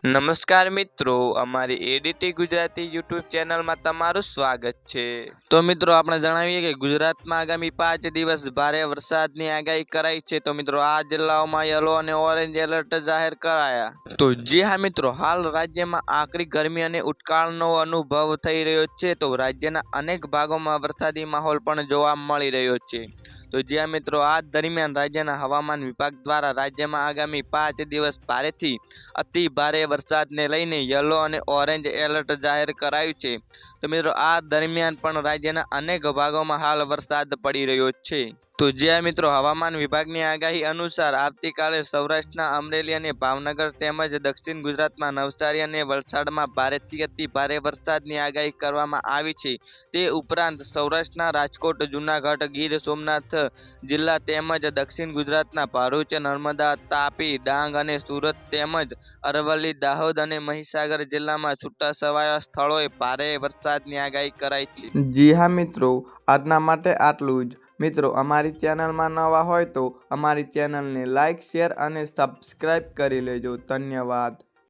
નમસ્કાર મિત્રો, અમારી એડીટી ગુજરાતી યુટ્યુબ ચેનલમાં તમારું સ્વાગત છે। તો મિત્રો આપણે જણાવીએ કે ગુજરાતમાં આગામી 5 દિવસ ભારે વરસાદની આગાહી કરાઈ છે। તો મિત્રો આ જિલ્લાઓમાં યલો અને ઓરેન્જ એલર્ટ જાહેર કરાયા। તો જી હા મિત્રો, હાલ રાજ્યમાં આકરી ગરમી અને ઉટકાળનો અનુભવ થઈ રહ્યો છે। તો રાજ્યના અનેક ભાગોમાં વરસાદી માહોલ પણ જોવા મળી રહ્યો છે। તો જ્યાં મિત્રો આ દરમિયાન રાજ્યના હવામાન વિભાગ દ્વારા રાજ્યમાં આગામી 5 દિવસ ભારેથી અતિ ભારે વરસાદને લઈને યલો અને ઓરેન્જ એલર્ટ જાહેર કરાયું છે। તો મિત્રો આ દરમિયાન પણ રાજ્યના અનેક ભાગોમાં હાલ વરસાદ પડી રહ્યો છે। તો જ્યાં મિત્રો હવામાન વિભાગની આગાહી અનુસાર આવતીકાલે સૌરાષ્ટ્રના અમરેલી અને ભાવનગર તેમજ દક્ષિણ ગુજરાતમાં નવસારી અને વલસાડમાં ભારેથી અતિ ભારે વરસાદની આગાહી કરવામાં આવી છે। તે ઉપરાંત સૌરાષ્ટ્રના રાજકોટ, જૂનાગઢ, ગીર સોમનાથ જિલ્લા તેમજ દક્ષિણ ગુજરાતના ભરૂચ, નર્મદા, તાપી, ડાંગ અને સુરત તેમજ અરવલ્લી, દાહોદ અને મહીસાગર જિલ્લામાં છૂટાછવાયા સ્થળોએ ભારે વરસાદની આગાહી કરાઈ છે। જી હા મિત્રો, આજના માટે આટલું જ। મિત્રો અમારી ચેનલમાં નવા હોય તો અમારી ચેનલને લાઇક, શેર અને સબસ્ક્રાઈબ કરી લેજો। ધન્યવાદ।